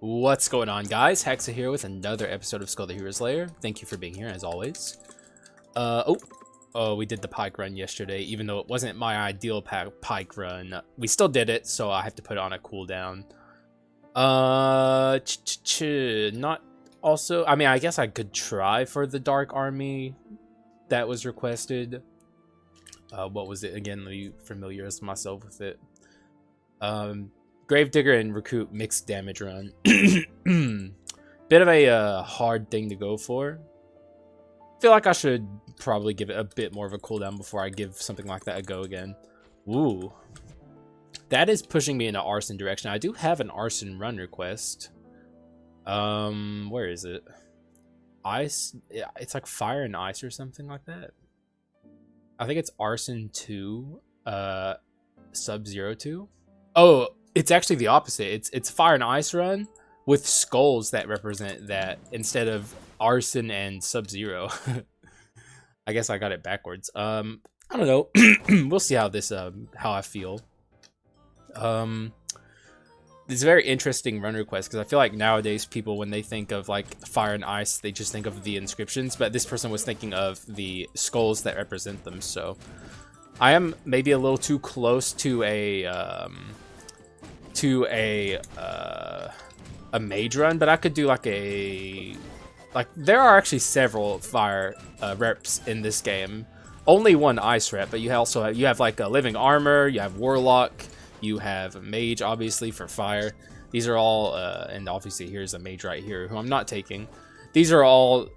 What's going on, guys? Hexa here with another episode of Skul the Hero Slayer. Thank you for being here, as always. We did the pike run yesterday, even though it wasn't my ideal pike run. We still did it, so I have to put it on a cooldown. Not also. I mean, I guess I could try for the Dark Army that was requested. What was it again? Let me familiarize myself with it. Gravedigger and Recruit mixed damage run. Bit of a hard thing to go for. Feel like I should probably give it a bit more of a cooldown before I give something like that a go again. Ooh. That is pushing me in an arson direction. I do have an arson run request. Where is it? Ice? Yeah, it's like fire and ice or something like that. I think it's arson 2, sub-zero 2. Oh, it's actually the opposite. It's fire and ice run with skulls that represent that instead of arson and sub-zero. I guess I got it backwards. I don't know. We'll see how this how I feel. It's a very interesting run request because I feel like nowadays people, when they think of like fire and ice, they just think of the inscriptions, but this person was thinking of the skulls that represent them. So I am maybe a little too close to a mage run, but I could do like there are actually several fire reps in this game. Only one ice rep, but you have like a living armor, you have warlock, you have mage obviously for fire. These are all and obviously here's a mage right here who I'm not taking. These are all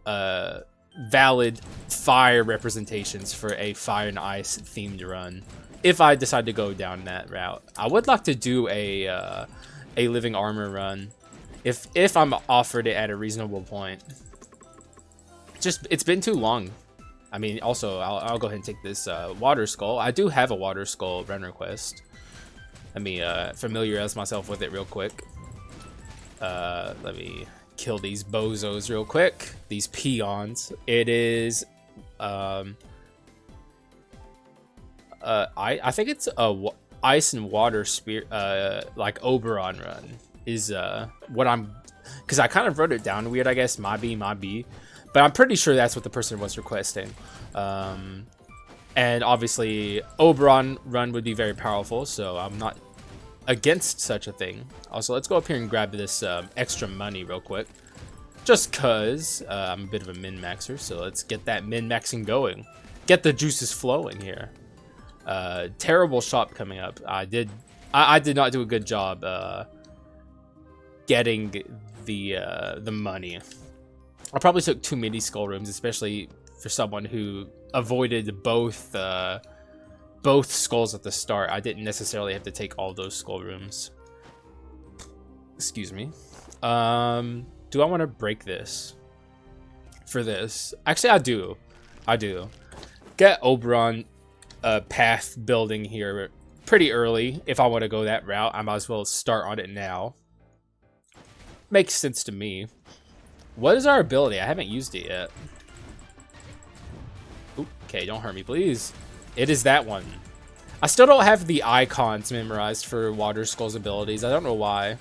valid fire representations for a fire and ice themed run. If I decide to go down that route, I would like to do a living armor run, if I'm offered it at a reasonable point. Just it's been too long. I mean, also I'll go ahead and take this water skull. I do have a water skull run request. Let me familiarize myself with it real quick. Let me kill these bozos real quick. These peons. It is I think it's a ice and water spear, like Oberon run is what I'm, because I kind of wrote it down weird, I guess. Might be, but I'm pretty sure that's what the person was requesting. And obviously Oberon run would be very powerful, so I'm not against such a thing. Also, let's go up here and grab this extra money real quick, just cause I'm a bit of a min-maxer, so let's get that min-maxing going, get the juices flowing here. Terrible shop coming up. I did not do a good job getting the money. I probably took too many skull rooms, especially for someone who avoided both skulls at the start. I didn't necessarily have to take all those skull rooms. Excuse me. Do I want to break this for this? Actually, I do. Get Oberon path building here pretty early. If I want to go that route, I might as well start on it now. Makes sense to me. What is our ability? I haven't used it yet. Ooh, okay, don't hurt me, please. It is that one. I still don't have the icons memorized for Water Skull's abilities. I don't know why.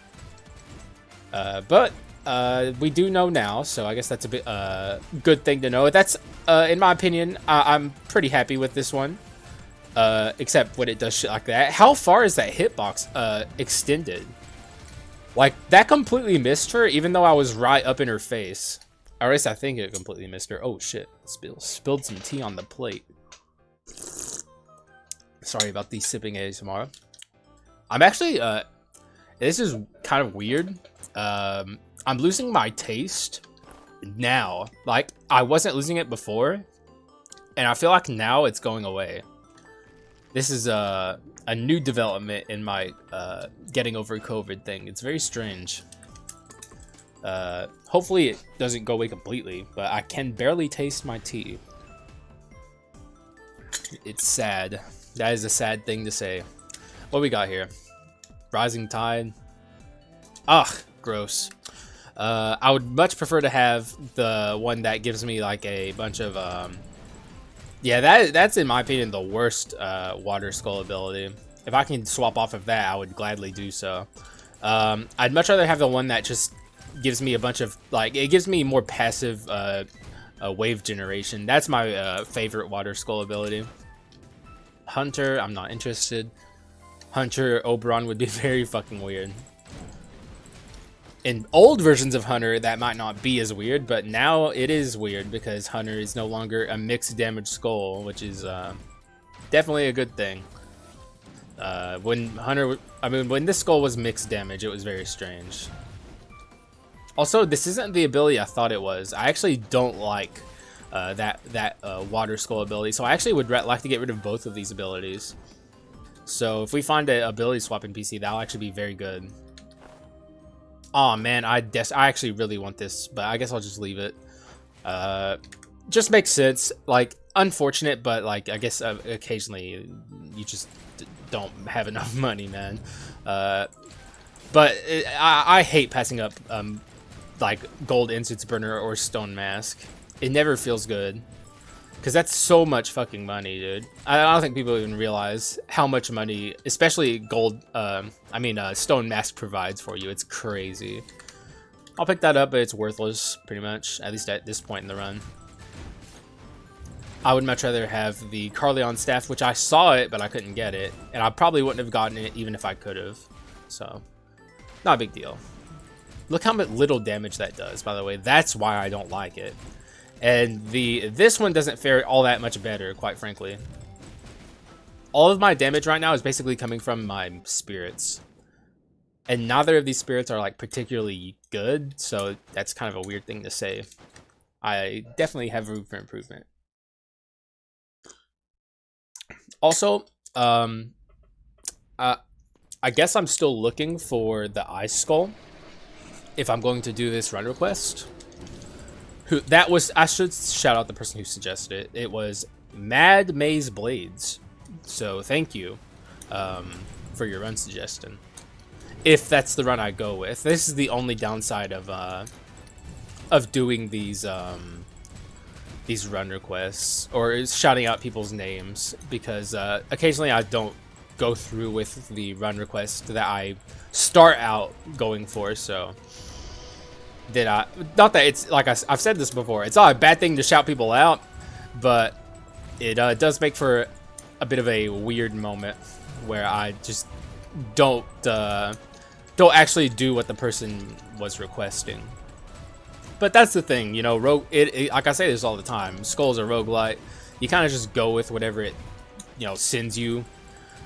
But we do know now, so I guess that's a bit good thing to know. That's in my opinion, I'm pretty happy with this one. Except when it does shit like that. How far is that hitbox extended? Like, that completely missed her, even though I was right up in her face. Or at least I think it completely missed her. Oh shit, spilled some tea on the plate. Sorry about the sipping ASMR. I'm actually, this is kind of weird. I'm losing my taste now. Like, I wasn't losing it before, and I feel like now it's going away. This is a new development in my getting over COVID thing. It's very strange. Hopefully it doesn't go away completely, but I can barely taste my tea. It's sad. That is a sad thing to say. What we got here? Rising Tide. Ugh, gross. I would much prefer to have the one that gives me like a bunch of yeah, that's in my opinion the worst water skull ability. If I can swap off of that, I would gladly do so. I'd much rather have the one that just gives me a bunch of, like, it gives me more passive wave generation. That's my favorite Water Skull ability. Hunter, I'm not interested. Hunter Oberon would be very fucking weird. In old versions of Hunter, that might not be as weird, but now it is weird because Hunter is no longer a mixed damage skull, which is definitely a good thing. When this skull was mixed damage, it was very strange. Also, this isn't the ability I thought it was. I actually don't like that Water Skull ability, so I actually would like to get rid of both of these abilities. So if we find an ability swap in PC, that'll actually be very good. Oh man, I actually really want this, but I guess I'll just leave it. Just makes sense. Like, unfortunate, but like I guess occasionally you just don't have enough money, man. But I hate passing up like gold incense burner or stone mask. It never feels good. Because that's so much fucking money, dude. I don't think people even realize how much money, especially gold, stone mask provides for you. It's crazy. I'll pick that up, but it's worthless, pretty much, at least at this point in the run. I would much rather have the Carleon staff, which I saw it, but I couldn't get it. And I probably wouldn't have gotten it even if I could have. So, not a big deal. Look how much little damage that does, by the way. That's why I don't like it. And this one doesn't fare all that much better, quite frankly. All of my damage right now is basically coming from my spirits. And neither of these spirits are like particularly good, so that's kind of a weird thing to say. I definitely have room for improvement. Also, I guess I'm still looking for the Ice Skull if I'm going to do this run request. I should shout out the person who suggested it. It was Mad Maze Blades. So thank you for your run suggestion. If that's the run I go with. This is the only downside of doing these run requests or shouting out people's names, because occasionally I don't go through with the run request that I start out going for. So not that it's like I've said this before, it's not a bad thing to shout people out, but it does make for a bit of a weird moment where I just don't actually do what the person was requesting. But that's the thing, you know, like I say this all the time, Skull's a roguelite. You kind of just go with whatever it, you know, sends you,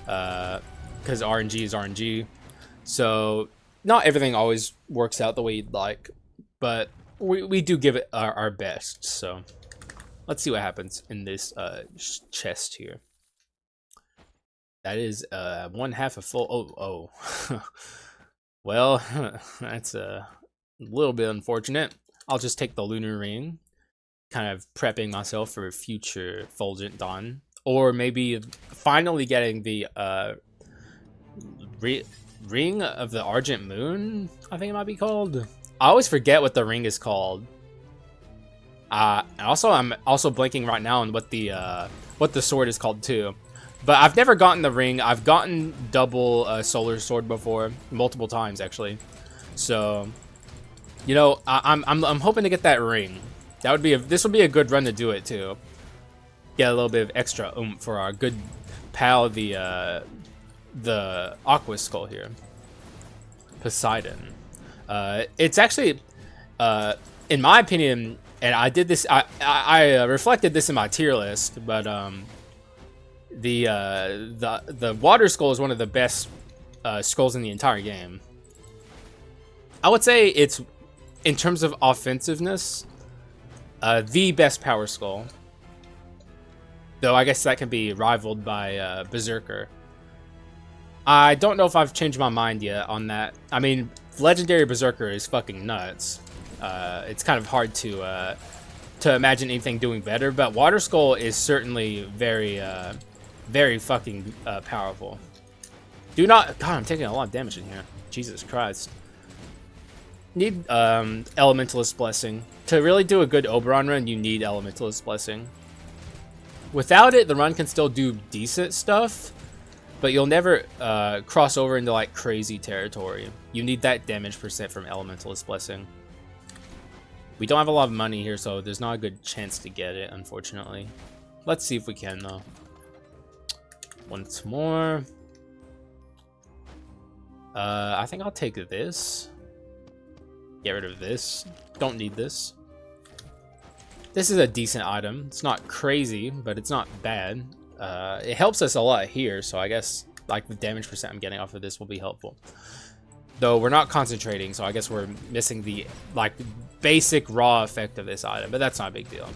because RNG is RNG. So not everything always works out the way you'd like, but we do give it our best. So let's see what happens in this chest here. That is 1/2 a full. Oh. Well, that's a little bit unfortunate. I'll just take the Lunar Ring, kind of prepping myself for future Fulgent Dawn, or maybe finally getting the Ring of the Argent Moon, I think it might be called. I always forget what the ring is called. I'm also blanking right now on what the sword is called too. But I've never gotten the ring. I've gotten double solar sword before, multiple times actually. So, you know, I'm hoping to get that ring. This would be a good run to do it too. Get a little bit of extra oomph for our good pal, the Aqua Skull here, Poseidon. It's actually, in my opinion, and I did this. I reflected this in my tier list, but the Water Skull is one of the best skulls in the entire game. I would say it's, in terms of offensiveness, the best power skull. Though I guess that can be rivaled by Berserker. I don't know if I've changed my mind yet on that. I mean, Legendary Berserker is fucking nuts. It's kind of hard to imagine anything doing better, but Water Skull is certainly very, very fucking powerful. Do not... God, I'm taking a lot of damage in here. Jesus Christ. Need Elementalist Blessing. To really do a good Oberon run, you need Elementalist Blessing. Without it, the run can still do decent stuff, but you'll never cross over into like crazy territory. You need that damage percent from Elementalist Blessing. We don't have a lot of money here, so there's not a good chance to get it, unfortunately. Let's see if we can, though. Once more. I think I'll take this. Get rid of this. Don't need this. This is a decent item. It's not crazy, but it's not bad. It helps us a lot here, so I guess like the damage percent I'm getting off of this will be helpful. Though we're not concentrating, so I guess we're missing the like basic raw effect of this item, but that's not a big deal.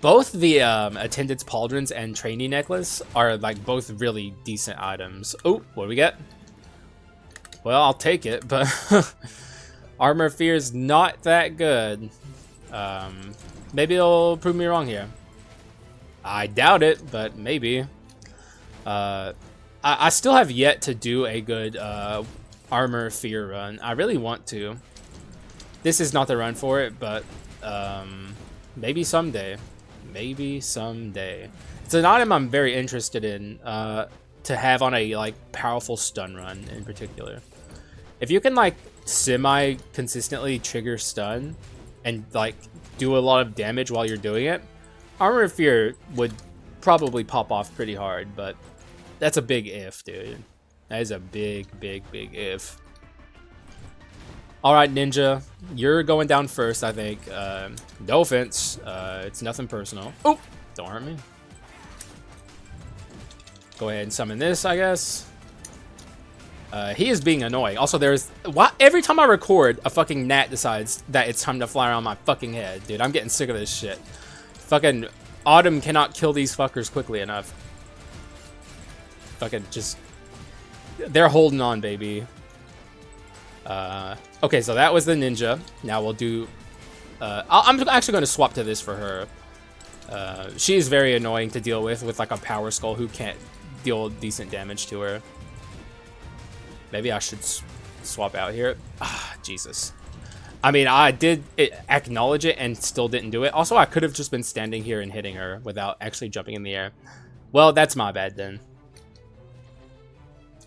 Both the Attendant's Pauldrons and Trainee Necklace are like both really decent items. Oh, what do we get? Well, I'll take it, but Armor of Fear is not that good. Maybe it'll prove me wrong here. I doubt it, but maybe. I still have yet to do a good Armor of Fear run. I really want to. This is not the run for it, but maybe someday. Maybe someday. It's an item I'm very interested in to have on a like powerful stun run in particular. If you can like semi-consistently trigger stun and like do a lot of damage while you're doing it, Armor of Fear would probably pop off pretty hard, but that's a big if, dude. That is a big, big, big if. Alright, Ninja. You're going down first, I think. No offense. It's nothing personal. Oh! Don't hurt me. Go ahead and summon this, I guess. He is being annoying. Also, every time I record, a fucking gnat decides that it's time to fly around my fucking head. Dude, I'm getting sick of this shit. Fucking Autumn cannot kill these fuckers quickly enough. Fucking just... They're holding on, baby. Okay, so that was the Ninja. Now we'll do... I'm actually going to swap to this for her. She is very annoying to deal with like a Power Skull who can't deal decent damage to her. Maybe I should swap out here. Ah, Jesus. I mean, I did acknowledge it and still didn't do it. Also, I could have just been standing here and hitting her without actually jumping in the air. Well, that's my bad then.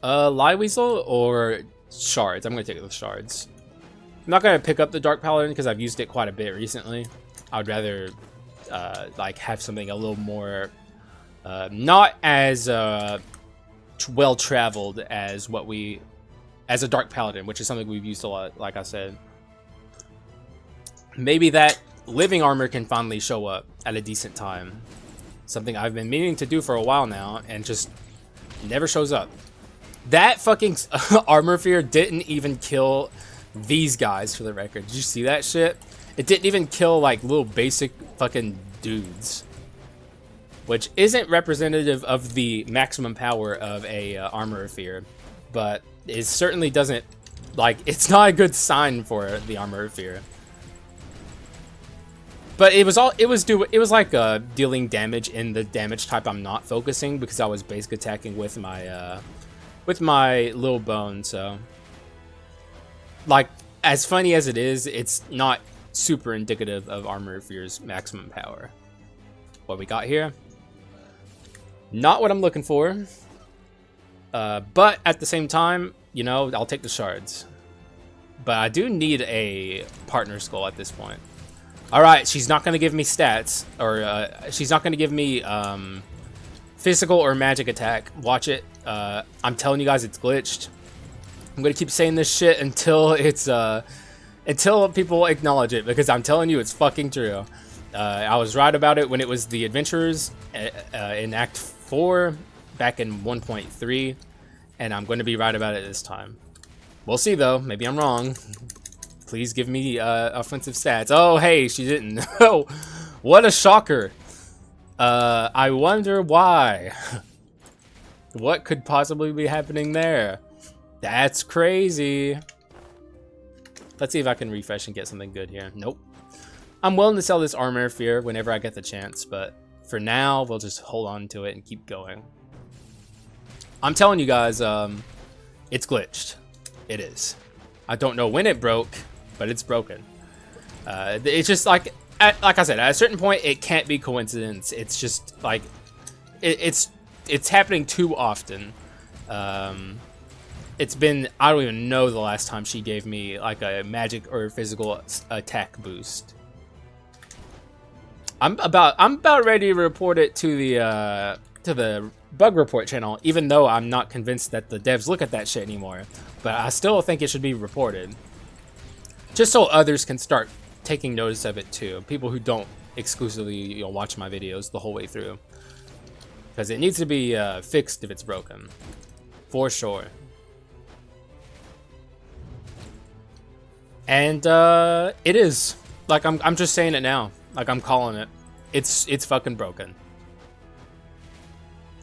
Lie Weasel or Shards? I'm going to take the Shards. I'm not going to pick up the Dark Paladin because I've used it quite a bit recently. I would rather like have something a little more not as well traveled as a Dark Paladin, which is something we've used a lot, like I said. Maybe that living armor can finally show up at a decent time. Something I've been meaning to do for a while now and just never shows up. That fucking Armor Fear didn't even kill these guys, for the record. Did you see that shit? It didn't even kill like little basic fucking dudes, which isn't representative of the maximum power of a Armor Fear, but it certainly doesn't, like, it's not a good sign for the Armor Fear. But it was like dealing damage in the damage type I'm not focusing, because I was basic attacking with my little bone. So, like, as funny as it is, it's not super indicative of Armor Fear's maximum power. What we got here? Not what I'm looking for. But at the same time, you know, I'll take the Shards. But I do need a partner skull at this point. Alright, she's not going to give me stats, or she's not going to give me physical or magic attack. Watch it. I'm telling you guys, it's glitched. I'm going to keep saying this shit until it's until people acknowledge it, because I'm telling you, it's fucking true. I was right about it when it was the Adventurers in Act 4 back in 1.3, and I'm going to be right about it this time. We'll see, though. Maybe I'm wrong. Please give me offensive stats. Oh, hey, she didn't. Oh, what a shocker. I wonder why. What could possibly be happening there? That's crazy. Let's see if I can refresh and get something good here. Nope. I'm willing to sell this Armor Fear whenever I get the chance, but for now, we'll just hold on to it and keep going. I'm telling you guys, it's glitched. It is. I don't know when it broke, but it's broken. It's just like I said, at a certain point, it can't be coincidence. It's just like, it's it's happening too often. It's been, I don't even know the last time she gave me like a magic or physical attack boost. I'm about ready to report it to the bug report channel, even though I'm not convinced that the devs look at that shit anymore. But I still think it should be reported, just so others can start taking notice of it too. People who don't exclusively watch my videos the whole way through, because it needs to be fixed if it's broken, for sure. And it is. Like, I'm just saying it now. Like, I'm calling it. It's fucking broken.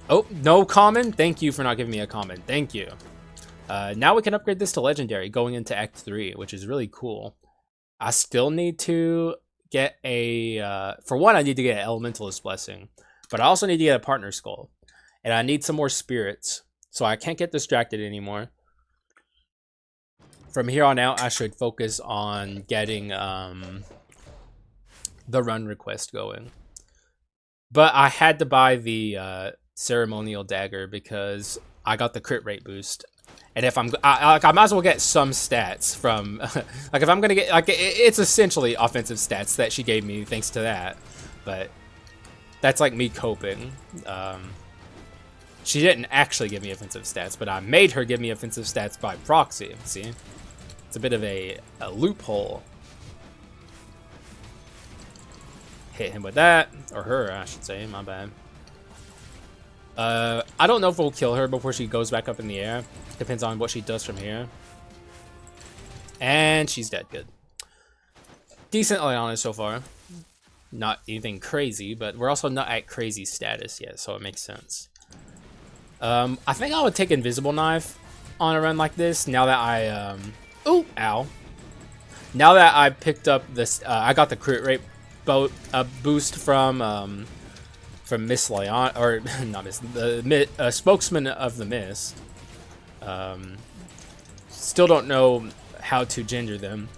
Oh, no common? Thank you for not giving me a common. Thank you. Now we can upgrade this to legendary going into Act 3, which is really cool. I still need to get a... for one, I need to get an Elementalist Blessing. But I also need to get a Partner Skull. And I need some more spirits. So I can't get distracted anymore. From here on out, I should focus on getting the run request going. But I had to buy the ceremonial dagger because I got the crit rate boost. And if I might as well get some stats from, like if I'm gonna get, like it's essentially offensive stats that she gave me thanks to that. But that's like me coping. She didn't actually give me offensive stats, but I made her give me offensive stats by proxy. See? It's a bit of a loophole. Hit him with that. Or her, I should say. My bad. I don't know if we'll kill her before she goes back up in the air. Depends on what she does from here. And she's dead. Good. Decently honest so far. Not anything crazy, but we're also not at crazy status yet, so it makes sense. I think I would take Invisible Knife on a run like this now that I... Ooh, ow. Now that I picked up this, I got the crit rate boost from Miss Leon, or not Miss, the spokesman of the Mist. Still don't know how to gender them.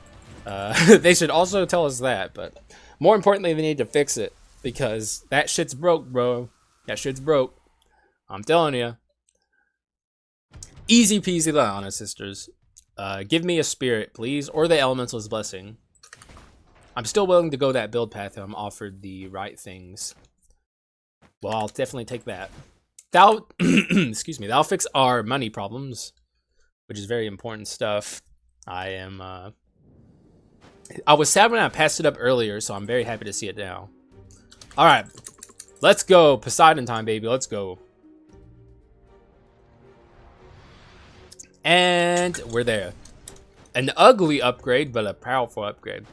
They should also tell us that, but more importantly, they need to fix it because that shit's broke, bro. That shit's broke. I'm telling you. Easy peasy, Leona sisters. Give me a spirit, please, or the Elemental's Blessing. I'm still willing to go that build path if I'm offered the right things. Well, I'll definitely take that. That'll, excuse me, that'll fix our money problems, which is very important stuff. I was sad when I passed it up earlier, so I'm very happy to see it now. All right, let's go. Poseidon time, baby. Let's go. And we're there. An ugly upgrade, but a powerful upgrade.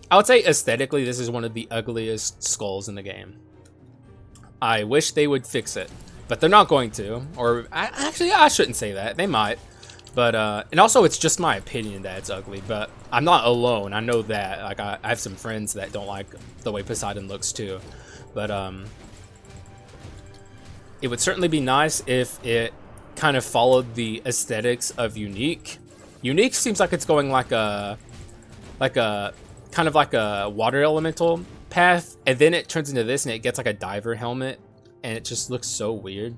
I would say aesthetically, this is one of the ugliest skulls in the game. I wish they would fix it, but they're not going to. Or actually, I shouldn't say that. They might. But and also, it's just my opinion that it's ugly. But I'm not alone. I know that. Like I have some friends that don't like the way Poseidon looks too. But it would certainly be nice if it kind of followed the aesthetics of Unique. Unique seems like it's going like a kind of like a water elemental path, and then it turns into this and it gets like a diver helmet, and it just looks so weird.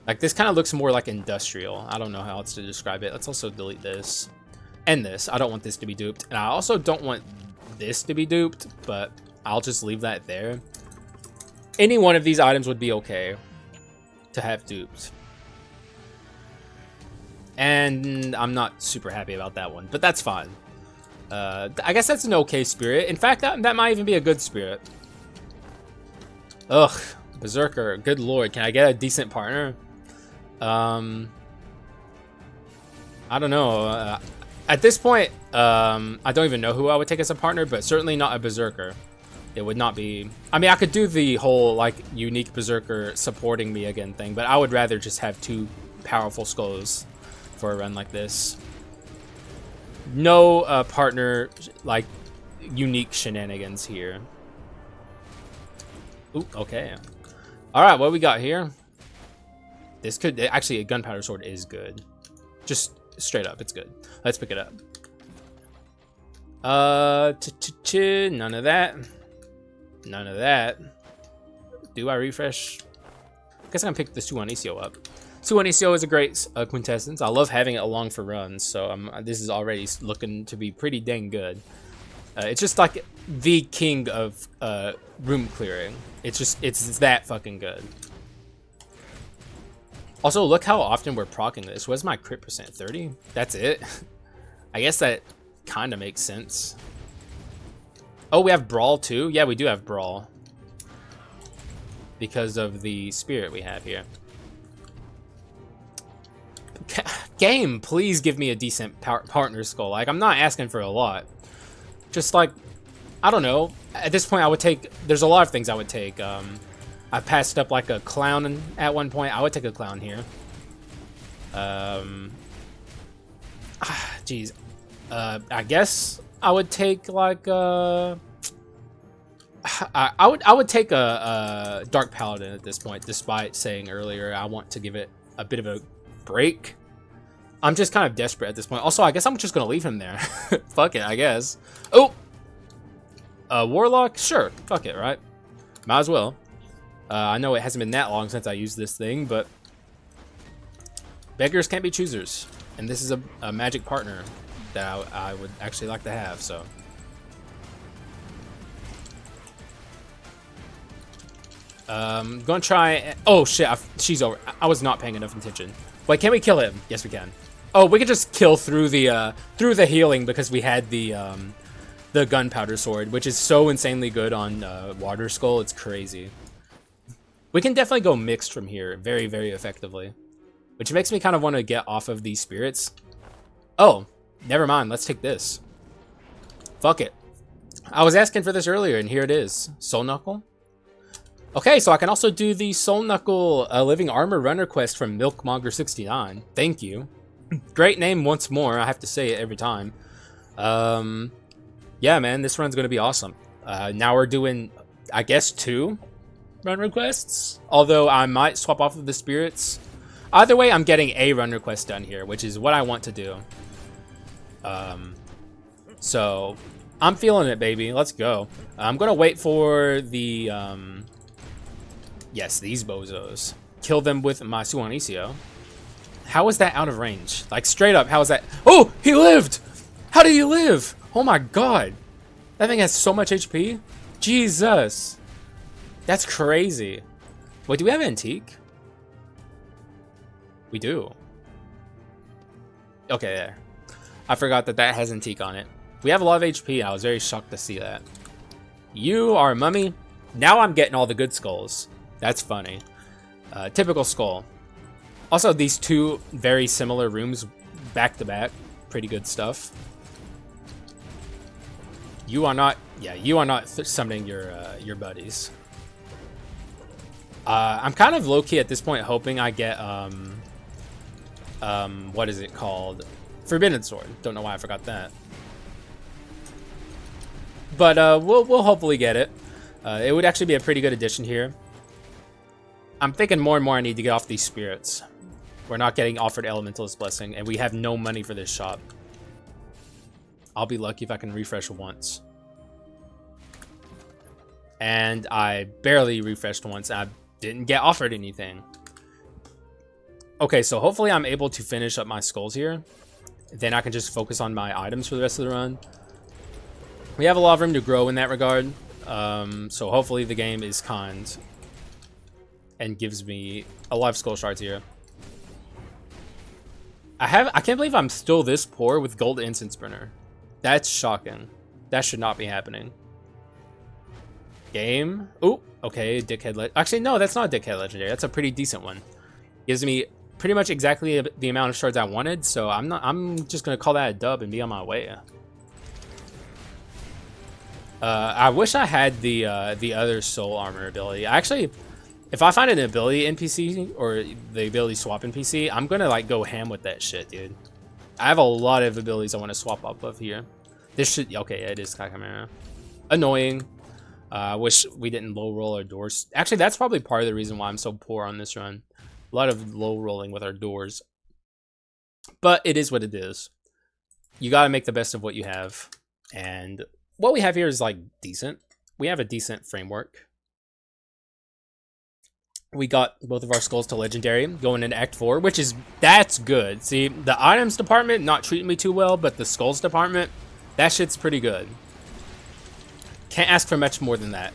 Like this kind of looks more like industrial. I don't know how else to describe it. Let's also delete this and this. I don't want this to be duped, and I also don't want this to be duped, but I'll just leave that there. Any one of these items would be okay to have duped. And I'm not super happy about that one, but that's fine. I guess that's an okay spirit. In fact, that might even be a good spirit. Ugh, Berserker, good lord. Can I get a decent partner? I don't know. At this point, I don't even know who I would take as a partner, but certainly not a Berserker. It would not be... I mean, I could do the whole, like, Unique Berserker supporting me again thing, but I would rather just have two powerful skulls for a run like this. No partner, like, unique shenanigans here. Ooh, okay. Alright, what we got here? This could... Actually, a Gunpowder Sword is good. Just straight up, it's good. Let's pick it up. None of that. None of that. Do I refresh? guess I'm gonna pick the Suanicio up. Suanicio is a great quintessence. I love having it along for runs, so this is already looking to be pretty dang good. It's just like the king of room clearing. It's that fucking good. Also, look how often we're proccing this. What's my crit percent? 30? That's it? I guess that kind of makes sense. Oh, we have Brawl too? Yeah, we do have Brawl. Because of the spirit we have here. Game, please give me a decent partner skull. Like, I'm not asking for a lot. Just like, I don't know. At this point, I would take... There's a lot of things I would take. I passed up like a clown at one point. I would take a clown here. Jeez. I guess I would take like I would take a dark paladin at this point, despite saying earlier I want to give it a bit of a break. I'm just kind of desperate at this point. Also, I guess I'm just gonna leave him there. Fuck it, I guess. Oh, warlock, sure. Fuck it, right? Might as well. I know it hasn't been that long since I used this thing, but beggars can't be choosers, and this is a magic partner that I would actually like to have. So. Gonna try. Oh shit! She's over. I was not paying enough attention. Wait, can we kill him? Yes, we can. Oh, we can just kill through the healing because we had the gunpowder sword, which is so insanely good on Water Skull. It's crazy. We can definitely go mixed from here, very, very effectively, which makes me kind of want to get off of these spirits. Oh, never mind. Let's take this. Fuck it. I was asking for this earlier, and here it is. Soul Knuckle. Okay, so I can also do the Soul Knuckle Living Armor Runner quest from Milkmonger69. Thank you. Great name once more. I have to say it every time. Yeah, man, this run's going to be awesome. Now we're doing, I guess, 2 run requests. Although I might swap off of the spirits. Either way, I'm getting a run request done here, which is what I want to do. So I'm feeling it, baby. Let's go. I'm going to wait for the... Yes, these bozos. Kill them with my Suanicio. How is that out of range? Like, straight up, how is that? Oh, he lived! How did he live? Oh my god. That thing has so much HP. Jesus. That's crazy. Wait, do we have Antique? We do. Okay, there. I forgot that that has Antique on it. We have a lot of HP. I was very shocked to see that. You are a mummy. Now I'm getting all the good skulls. That's funny. Typical skull. Also, these 2 very similar rooms back to back. Pretty good stuff. You are not... Yeah, you are not summoning your buddies. I'm kind of low-key at this point hoping I get... what is it called? Forbidden Sword. Don't know why I forgot that. But we'll hopefully get it. It would actually be a pretty good addition here. I'm thinking more and more I need to get off these spirits. We're not getting offered Elementalist Blessing, and we have no money for this shop. I'll be lucky if I can refresh once. And I barely refreshed once. I didn't get offered anything. Okay, so hopefully I'm able to finish up my skulls here. Then I can just focus on my items for the rest of the run. We have a lot of room to grow in that regard. So hopefully the game is kind and gives me a lot of skull shards here. I can't believe I'm still this poor with gold incense burner. That's shocking. That should not be happening. Game. Oh, okay, dickhead. Actually, no, that's not a dickhead legendary. That's a pretty decent one. Gives me pretty much exactly the amount of shards I wanted. So I'm just gonna call that a dub and be on my way. I wish I had the other soul armor ability. Actually, if I find an ability NPC or the ability swap NPC, I'm gonna like go ham with that shit, dude. I have a lot of abilities I want to swap up of here. This should okay. It is Sky Chimera. Annoying. I wish we didn't low roll our doors. Actually, that's probably part of the reason why I'm so poor on this run. A lot of low rolling with our doors. But it is what it is. You gotta make the best of what you have, and what we have here is like decent. We have a decent framework. We got both of our skulls to legendary going into Act 4, that's good. See, the items department not treating me too well, but the skulls department, that shit's pretty good. Can't ask for much more than that.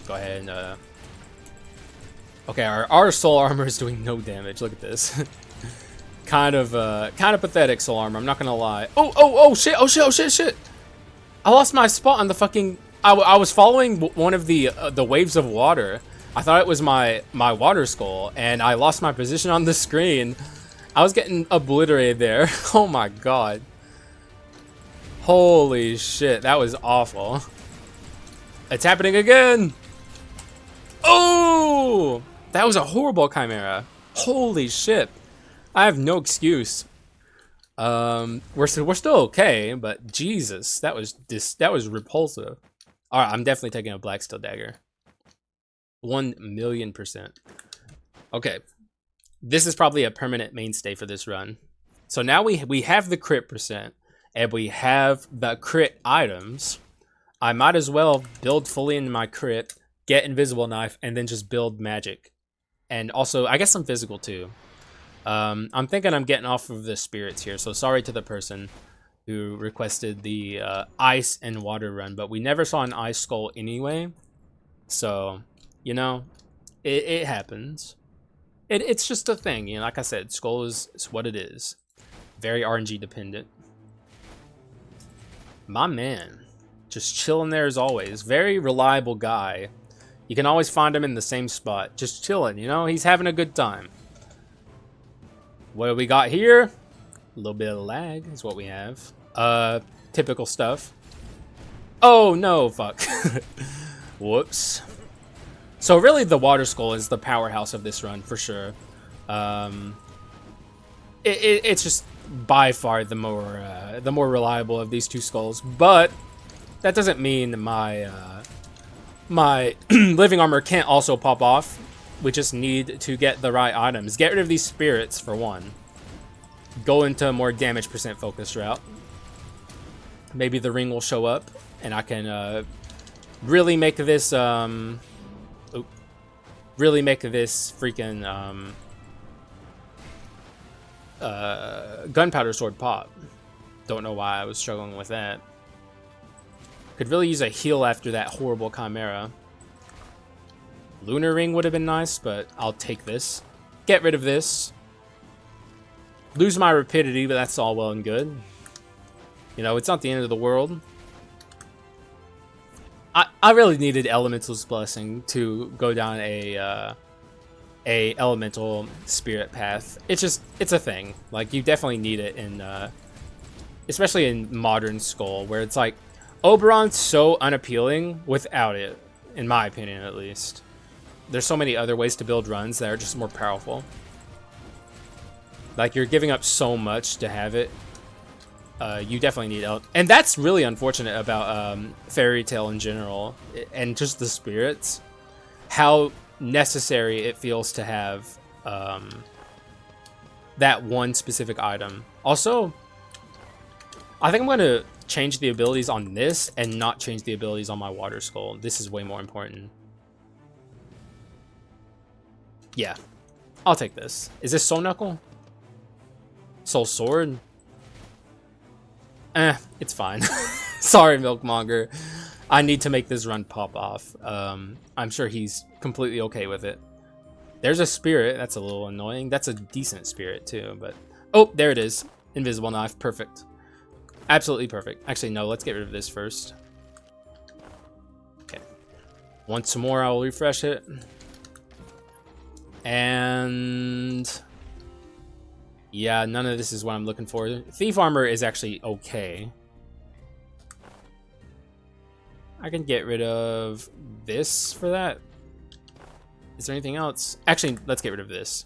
Go ahead and okay, our soul armor is doing no damage. Look at this. kind of pathetic soul armor, I'm not gonna lie. Oh shit. I lost my spot on the fucking... I was following one of the waves of water. I thought it was my water skull, and I lost my position on the screen. I was getting obliterated there. Oh my god. Holy shit, that was awful. It's happening again. Oh! That was a horrible chimera. Holy shit. I have no excuse. We're still okay, but Jesus, that was repulsive. All right, I'm definitely taking a black steel dagger. 1,000,000%. Okay, this is probably a permanent mainstay for this run. So now we have the crit percent, and we have the crit items. I might as well build fully into my crit, get invisible knife, and then just build magic, and also I guess some physical too. I'm thinking I'm getting off of the spirits here, so sorry to the person who requested the ice and water run, but we never saw an ice skull anyway, so you know, it happens. It's just a thing, you know. Like I said, skull is what it is. Very RNG dependent. My man, just chilling there as always. Very reliable guy. You can always find him in the same spot, just chilling. You know, he's having a good time. What do we got here? A little bit of lag is what we have. Typical stuff. Oh no, fuck. Whoops. So really the water skull is the powerhouse of this run for sure. It's just by far the more reliable of these two skulls, but that doesn't mean my my living armor can't also pop off. We just need to get the right items. Get rid of these spirits for one. Go into a more damage percent focused route. Maybe the ring will show up, and I can really make this really make this freaking gunpowder sword pop. Don't know why I was struggling with that. Could really use a heal after that horrible chimera. Lunar ring would have been nice, but I'll take this. Get rid of this. Lose my rapidity, but that's all well and good. You know, it's not the end of the world. I really needed Elemental's Blessing to go down a elemental spirit path. It's a thing. Like, you definitely need it in, especially in modern Skull, where it's like, Oberon's so unappealing without it, in my opinion at least. There's so many other ways to build runs that are just more powerful. Like, you're giving up so much to have it. You definitely need and that's really unfortunate about Fairy Tail in general, and just the spirits. How necessary it feels to have that one specific item. Also, I think I'm going to change the abilities on this and not change the abilities on my Water Skull. This is way more important. Yeah, I'll take this. Is this Soul Knuckle? Soul Sword? It's fine. Sorry, Milkmonger. I need to make this run pop off. I'm sure he's completely okay with it. There's a spirit. That's a little annoying. That's a decent spirit, too. But oh, there it is. Invisible knife. Perfect. Absolutely perfect. Actually, no. Let's get rid of this first. Okay. Once more, I will refresh it. And... yeah, none of this is what I'm looking for. Thief armor is actually okay. I can get rid of this for that. Is there anything else? Actually, let's get rid of this.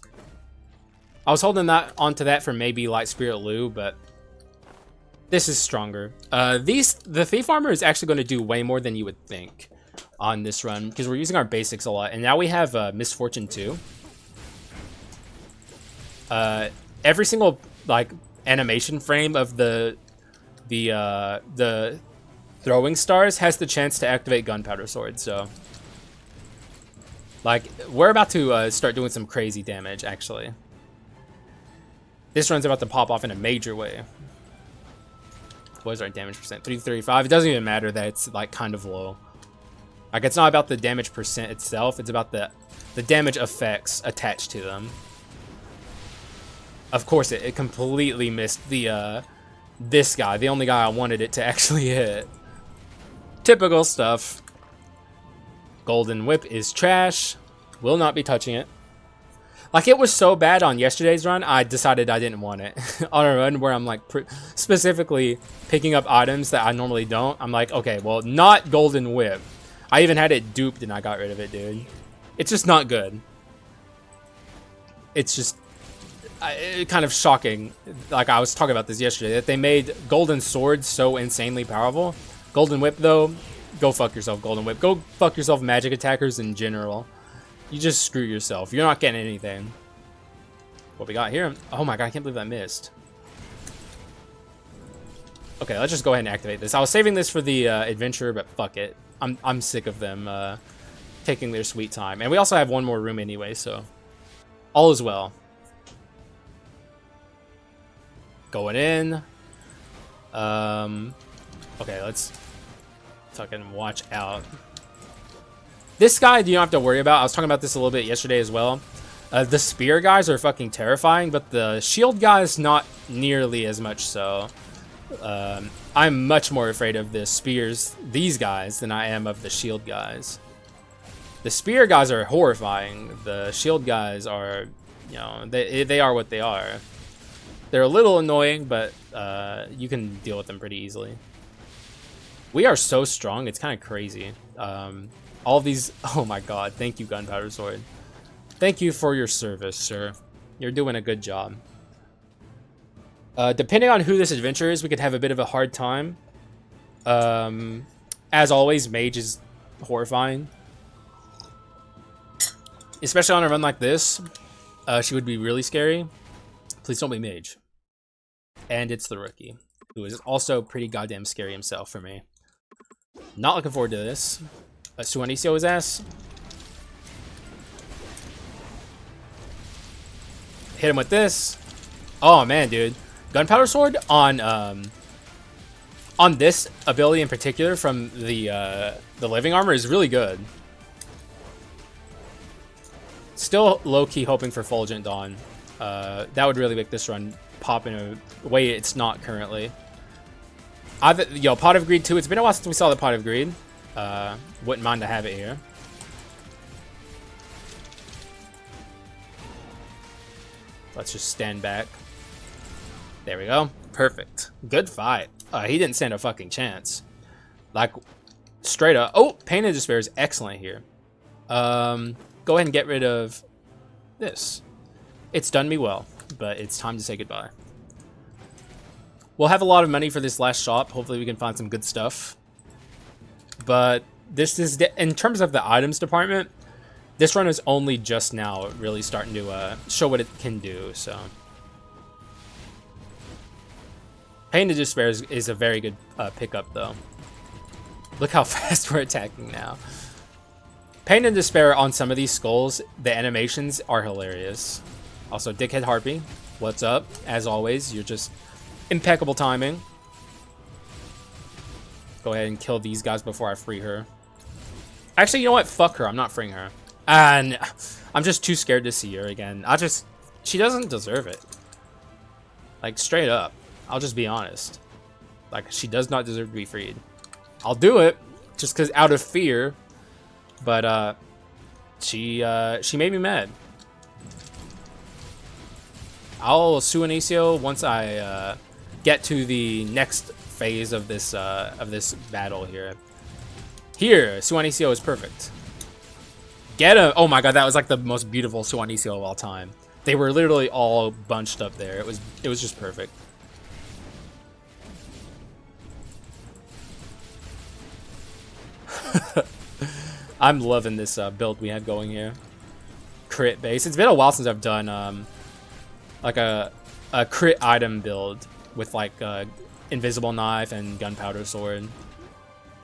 I was holding that onto that for maybe Light Spirit Lu, but this is stronger. The Thief armor is actually going to do way more than you would think on this run, because we're using our basics a lot, and now we have Misfortune too. Every single like animation frame of the throwing stars has the chance to activate Gunpowder Sword, so Like, we're about to start doing some crazy damage, actually. This run's about to pop off in a major way. What is our damage percent? 335. It doesn't even matter that it's, like, kind of low. Like, it's not about the damage percent itself. It's about the damage effects attached to them. Of course, it completely missed the, this guy. The only guy I wanted it to actually hit. Typical stuff. Golden Whip is trash. Will not be touching it. Like, it was so bad on yesterday's run, I decided I didn't want it. On a run where I'm, like, specifically picking up items that I normally don't, I'm like, okay, well, not Golden Whip. I even had it duped and I got rid of it, dude. It's just not good. It's just kind of shocking. Like, I was talking about this yesterday, that they made Golden Swords so insanely powerful. Golden Whip, though, go fuck yourself, Golden Whip. Go fuck yourself, magic attackers in general. You just screw yourself. You're not getting anything. What we got here? Oh my god, I can't believe I missed. Okay, let's just go ahead and activate this. I was saving this for the adventure, but fuck it. I'm sick of them taking their sweet time. And we also have one more room anyway, so all is well. Going in. Okay, let's fucking watch out. This guy, you don't have to worry about. I was talking about this a little bit yesterday as well. The spear guys are fucking terrifying, but the shield guys, not nearly as much so. I'm much more afraid of the spears, these guys, than I am of the shield guys. The spear guys are horrifying. The shield guys are, you know, they are what they are. They're a little annoying, but you can deal with them pretty easily. We are so strong, it's kind of crazy. All of these, oh my god, thank you, Gunpowder Sword. Thank you for your service, sir. You're doing a good job. Depending on who this adventure is, we could have a bit of a hard time. As always, Mage is horrifying. Especially on a run like this, she would be really scary. Please don't be Mage. And it's the rookie, who is also pretty goddamn scary himself for me. Not looking forward to this. Suanicio his ass. Hit him with this. Oh man, dude. Gunpowder Sword on this ability in particular from the living armor is really good. Still low-key hoping for Fulgent Dawn. That would really make this run pop in a way it's not currently. Yo, Pot of Greed too. It's been a while since we saw the Pot of Greed. Wouldn't mind to have it here. Let's just stand back. There we go. Perfect. Good fight. He didn't stand a fucking chance. Like, straight up. Oh, Pain and Despair is excellent here. Go ahead and get rid of this. It's done me well, but it's time to say goodbye. We'll have a lot of money for this last shop. Hopefully we can find some good stuff. But this is, in terms of the items department, this run is only just now really starting to show what it can do, so. Pain to Despair is a very good pickup, though. Look how fast we're attacking now. Pain and Despair on some of these skulls, the animations are hilarious. Also, Dickhead Harpy, what's up? As always, you're just impeccable timing. Go ahead and kill these guys before I free her. Actually, you know what? Fuck her. I'm not freeing her. And I'm just too scared to see her again. She doesn't deserve it. Like, straight up. I'll just be honest. Like, she does not deserve to be freed. I'll do it just because out of fear. But she made me mad. I'll Suanicio once I get to the next phase of this battle here. Here, Suanicio is perfect. Get him! Oh my god, that was like the most beautiful Suanicio of all time. They were literally all bunched up there. It was just perfect. I'm loving this build we have going here. Crit base. It's been a while since I've done like a crit item build with like invisible knife and gunpowder sword.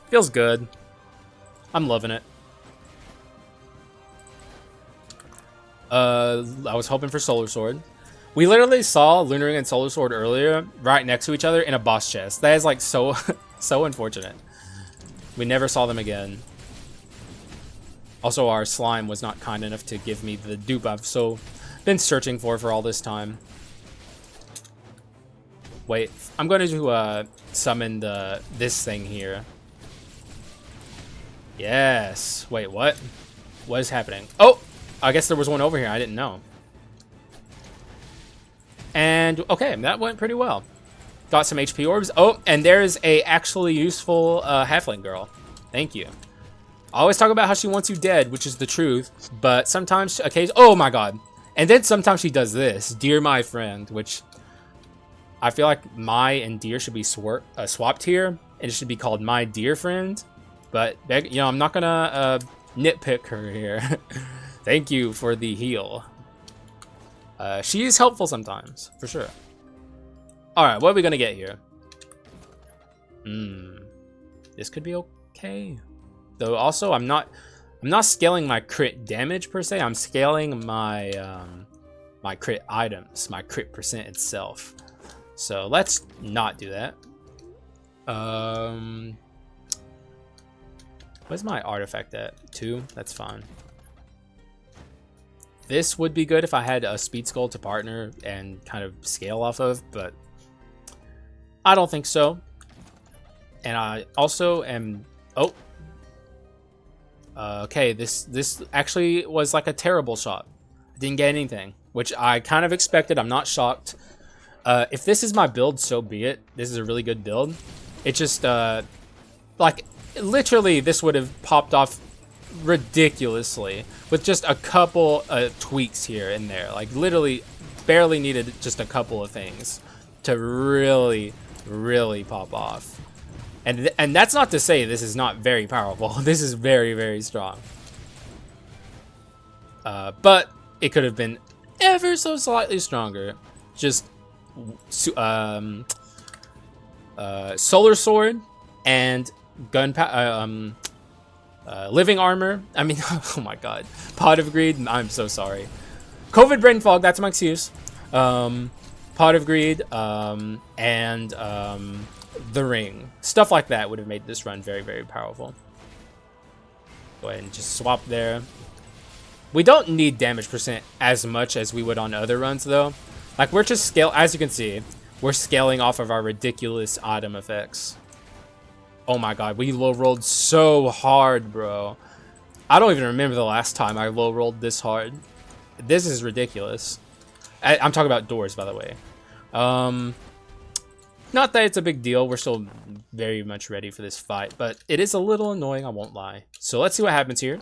Feels good. I'm loving it. I was hoping for Solar Sword. We literally saw Lunar Ring and Solar Sword earlier, right next to each other in a boss chest. That is like so, so unfortunate. We never saw them again. Also, our slime was not kind enough to give me the dupe I've been searching for all this time. Wait, I'm going to summon this thing here. Yes. Wait, what? What is happening? Oh, I guess there was one over here. I didn't know. And okay, that went pretty well. Got some HP orbs. Oh, and there's a actually useful halfling girl. Thank you. I always talk about how she wants you dead, which is the truth. But sometimes, oh my god. And then sometimes she does this, dear my friend, which I feel like my and dear should be swapped here, and it should be called my dear friend. But you know, I'm not gonna nitpick her here. Thank you for the heal. She is helpful sometimes, for sure. Alright, what are we gonna get here? This could be okay. Though also I'm not scaling my crit damage per se, I'm scaling my my crit items, my crit percent itself. So let's not do that. Where's my artifact at? 2? That's fine. This would be good if I had a speed skull to partner and kind of scale off of, but I don't think so. And I also am... Oh. Okay, this actually was like a terrible shot. I didn't get anything, which I kind of expected. I'm not shocked. If this is my build, so be it. This is a really good build. It just, like, literally this would have popped off ridiculously with just a couple tweaks here and there. Like, literally barely needed just a couple of things to really pop off. And that's not to say this is not very powerful. This is very, very strong. But it could have been ever so slightly stronger. Just Solar Sword and Gunpowder, living armor. I mean, oh my god, Pot of Greed. I'm so sorry. COVID brain fog. That's my excuse. Pot of Greed, and the ring. Stuff like that would have made this run very, very powerful. Go ahead and just swap there. We don't need damage percent as much as we would on other runs, though. Like, we're just as you can see, we're scaling off of our ridiculous item effects. Oh my god, we low rolled so hard, bro. I don't even remember the last time I low rolled this hard. This is ridiculous. I'm talking about doors, by the way. Not that it's a big deal. We're still very much ready for this fight, but it is a little annoying, I won't lie. So let's see what happens here.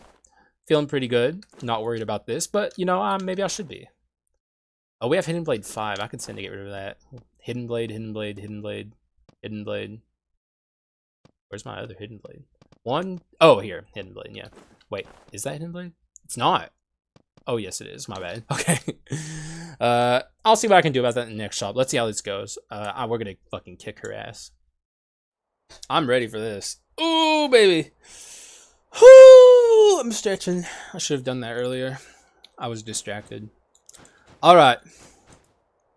Feeling pretty good. Not worried about this, but, you know, maybe I should be. Oh, we have Hidden Blade 5. I can stand to get rid of that. Hidden Blade, Hidden Blade, Hidden Blade, Hidden Blade. Where's my other Hidden Blade? One? Oh, here. Hidden Blade, yeah. Wait, is that Hidden Blade? It's not. Oh, yes, it is. My bad. Okay. I'll see what I can do about that in the next shop. Let's see how this goes. We're gonna fucking kick her ass. I'm ready for this. Ooh, baby. Whoo! I'm stretching. I should have done that earlier. I was distracted. Alright.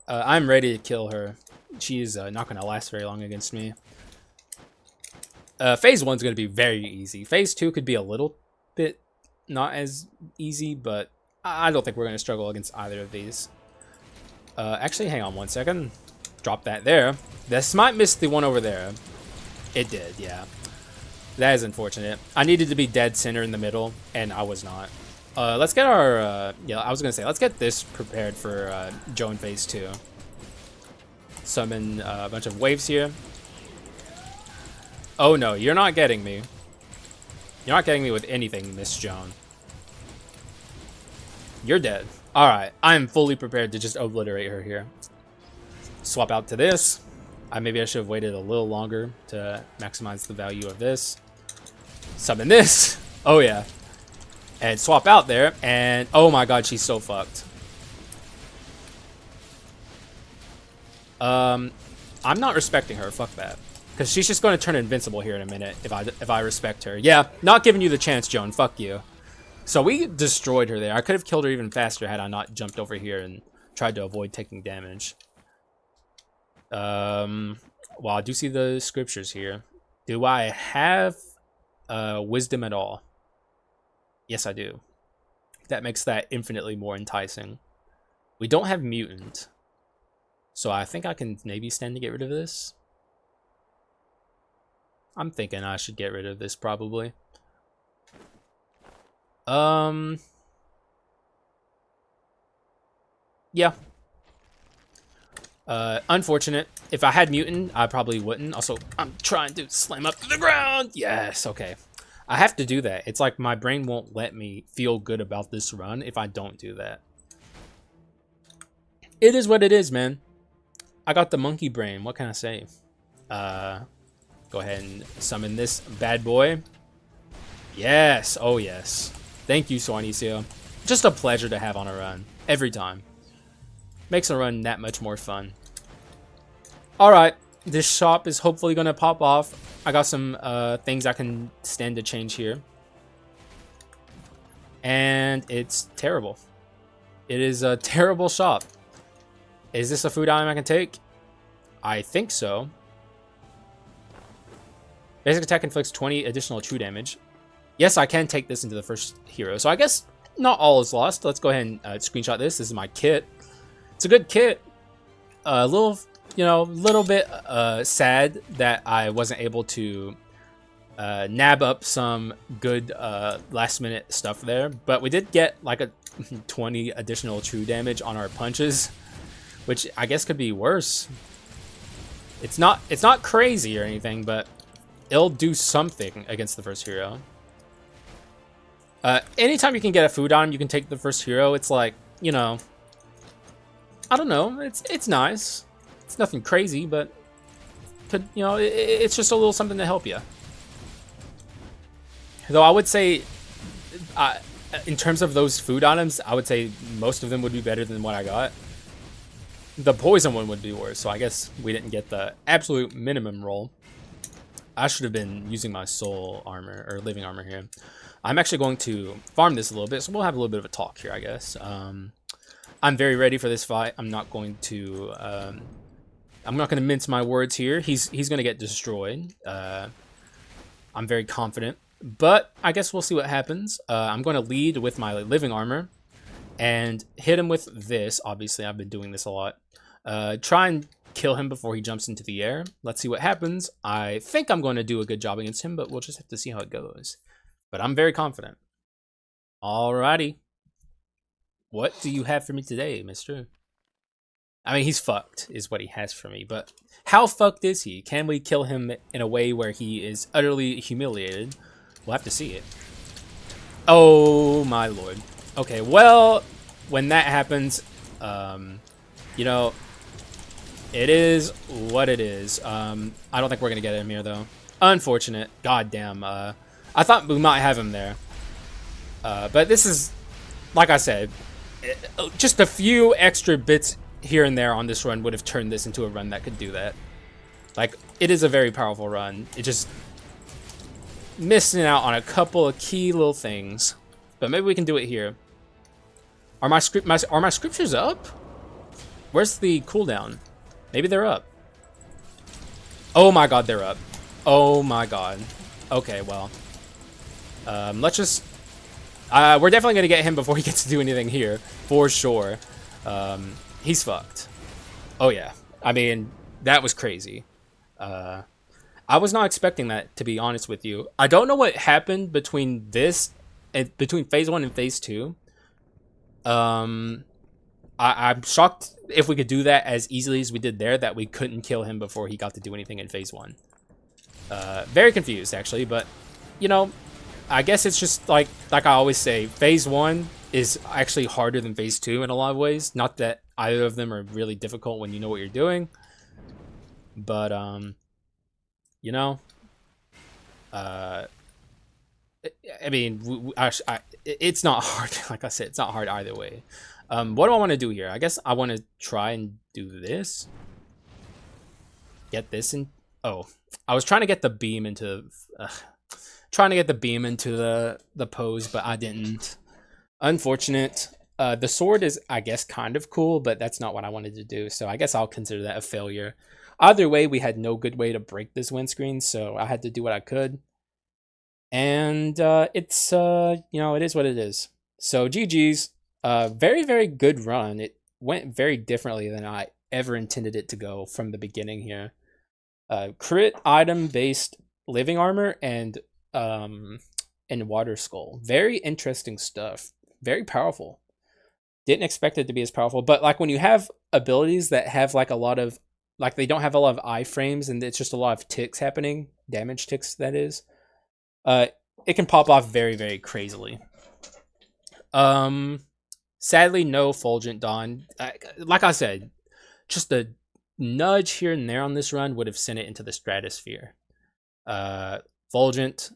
I'm ready to kill her. She's not gonna last very long against me. Phase 1's gonna be very easy. Phase 2 could be a little bit not as easy, but I don't think we're going to struggle against either of these. Actually, hang on one second. Drop that there. This might miss the one over there. It did, yeah. That is unfortunate. I needed to be dead center in the middle, and I was not. Let's get our... yeah, I was going to say, let's get this prepared for Joan Phase 2. Summon a bunch of waves here. Oh no, you're not getting me. You're not getting me with anything, Miss Joan. You're dead. Alright, I am fully prepared to just obliterate her here. Swap out to this. Maybe I should have waited a little longer to maximize the value of this. Summon this. Oh yeah. And swap out there. And oh my god, she's so fucked. I'm not respecting her. Fuck that. Because she's just going to turn invincible here in a minute if I respect her. Yeah, not giving you the chance, Joan. Fuck you. So we destroyed her there. I could have killed her even faster had I not jumped over here and tried to avoid taking damage. Well, I do see the scriptures here. Do I have wisdom at all? Yes, I do. That makes that infinitely more enticing. We don't have mutant. So I think I can maybe stand to get rid of this. I'm thinking I should get rid of this probably. Yeah. Unfortunate. If I had mutant, I probably wouldn't. Also, I'm trying to slam up to the ground. Yes, okay. I have to do that. It's like my brain won't let me feel good about this run if I don't do that. It is what it is, man. I got the monkey brain. What can I say? Go ahead and summon this bad boy. Yes. Oh, yes. Thank you, Sornicio. Just a pleasure to have on a run. Every time. Makes a run that much more fun. Alright. This shop is hopefully going to pop off. I got some things I can stand to change here. And it's terrible. It is a terrible shop. Is this a food item I can take? I think so. Basic attack inflicts 20 additional true damage. Yes, I can take this into the first hero. So I guess not all is lost. Let's go ahead and screenshot this. This is my kit. It's a good kit. A little, you know, little bit sad that I wasn't able to nab up some good last minute stuff there. But we did get like a 20 additional true damage on our punches, which I guess could be worse. It's not crazy or anything, but it'll do something against the first hero. Anytime you can get a food item, you can take the first hero. It's like, you know, I don't know. It's nice. It's nothing crazy, but could, you know, it's just a little something to help you. Though I would say, in terms of those food items, I would say most of them would be better than what I got. The poison one would be worse, so I guess we didn't get the absolute minimum roll. I should have been using my soul armor, or living armor here. I'm actually going to farm this a little bit, so we'll have a little bit of a talk here, I guess. I'm very ready for this fight. I'm not going to mince my words here. He's going to get destroyed. I'm very confident, but I guess we'll see what happens. I'm going to lead with my living armor and hit him with this. Obviously, I've been doing this a lot. Try and kill him before he jumps into the air. Let's see what happens. I think I'm going to do a good job against him, but we'll just have to see how it goes. But I'm very confident. Alrighty. What do you have for me today, mister? I mean, he's fucked, is what he has for me. But how fucked is he? Can we kill him in a way where he is utterly humiliated? We'll have to see it. Oh, my lord. Okay, well, when that happens, you know, it is what it is. I don't think we're going to get him here, though. Unfortunate. Goddamn. I thought we might have him there. But this is, like I said, just a few extra bits here and there on this run would have turned this into a run that could do that. Like, it is a very powerful run. It just missing out on a couple of key little things. But maybe we can do it here. Are my scriptures up? Where's the cooldown? Maybe they're up. Oh my god, they're up. Oh my god. Okay, well. Let's just... we're definitely going to get him before he gets to do anything here. For sure. He's fucked. Oh yeah. I mean, that was crazy. I was not expecting that, to be honest with you. I don't know what happened between this and between phase 1 and phase 2. I'm shocked if we could do that as easily as we did there, that we couldn't kill him before he got to do anything in phase 1. Very confused, actually, but, you know, I guess it's just like I always say, phase 1 is actually harder than phase 2 in a lot of ways. Not that either of them are really difficult when you know what you're doing, but, you know, I mean, it's not hard. Like I said, it's not hard either way. What do I want to do here? I guess I want to try and do this. Get this in. Oh, I was trying to get the beam into. trying to get the beam into the pose, but I didn't. Unfortunate. The sword is, I guess, kind of cool, but that's not what I wanted to do. So I guess I'll consider that a failure. Either way, we had no good way to break this windscreen, so I had to do what I could. And it's it is what it is. So GG's. Very, very good run. It went very differently than I ever intended it to go from the beginning here. Crit item based living armor and water skull. Very interesting stuff. Very powerful. Didn't expect it to be as powerful, but like when you have abilities that have like a lot of like they don't have a lot of iframes and it's just a lot of ticks happening, damage ticks that is. It can pop off very, very crazily. Sadly, no Fulgent Dawn. Like I said, just a nudge here and there on this run would have sent it into the stratosphere. Fulgent,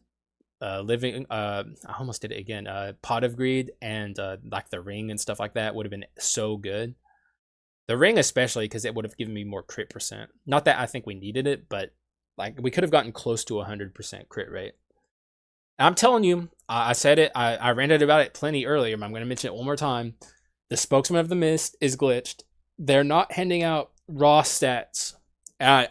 living. I almost did it again. Pot of Greed and like the ring and stuff like that would have been so good. The ring especially because it would have given me more crit percent. Not that I think we needed it, but like we could have gotten close to 100% crit rate. I'm telling you, I said it. I ranted about it plenty earlier, but I'm going to mention it one more time. The Spokesman of the Mist is glitched. They're not handing out raw stats. And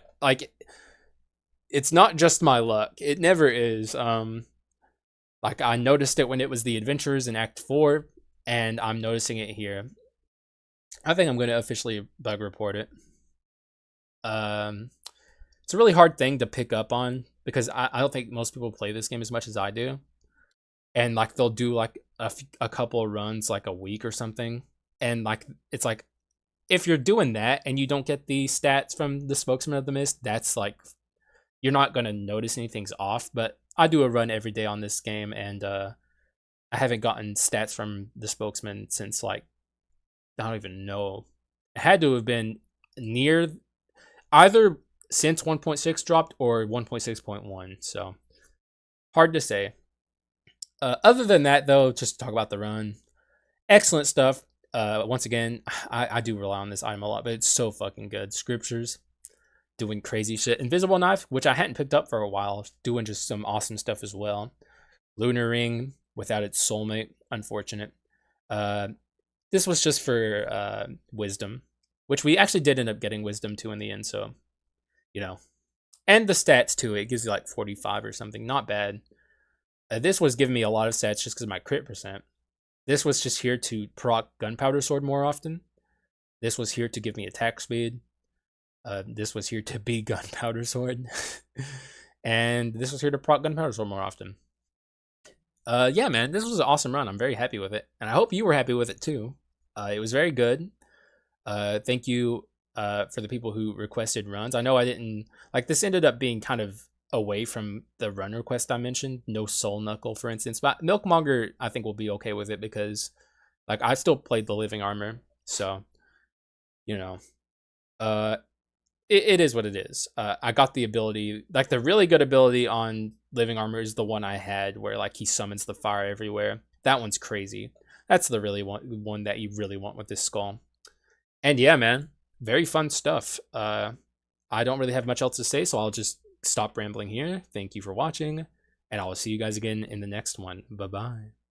it's not just my luck. It never is. Like I noticed it when it was the Adventurers in Act 4, and I'm noticing it here. I think I'm going to officially bug report it. It's a really hard thing to pick up on because I don't think most people play this game as much as I do. And like they'll do like a couple of runs like a week or something. And like it's like if you're doing that and you don't get the stats from the Spokesman of the Mist, that's like you're not going to notice anything's off. But I do a run every day on this game, and I haven't gotten stats from the Spokesman since like I don't even know. It had to have been near either since 1.6 dropped or 1.6.1. So hard to say. Other than that, though, just to talk about the run, excellent stuff. Once again, I do rely on this item a lot, but it's so fucking good. Scriptures, doing crazy shit. Invisible Knife, which I hadn't picked up for a while, doing just some awesome stuff as well. Lunar Ring, without its soulmate, unfortunate. This was just for Wisdom, which we actually did end up getting Wisdom too in the end, so, you know. And the stats too, it gives you like 45 or something, not bad. This was giving me a lot of stats just because of my crit percent. This was just here to proc Gunpowder Sword more often. This was here to give me attack speed. This was here to be Gunpowder Sword. And this was here to proc Gunpowder Sword more often. Yeah, man, this was an awesome run. I'm very happy with it. And I hope you were happy with it too. It was very good. Thank you for the people who requested runs. I know I didn't... Like, this ended up being kind of away from the run request I mentioned. No Soul Knuckle, for instance. But Milkmonger, I think, will be okay with it because, like, I still played the Living Armor. So, you know. It is what it is. I got the ability... Like, the really good ability on Living Armor is the one I had where, like, he summons the fire everywhere. That one's crazy. That's the really one that you really want with this skull. And yeah, man. Very fun stuff. I don't really have much else to say, so I'll just stop rambling here. Thank you for watching, and I will see you guys again in the next one. Bye-bye.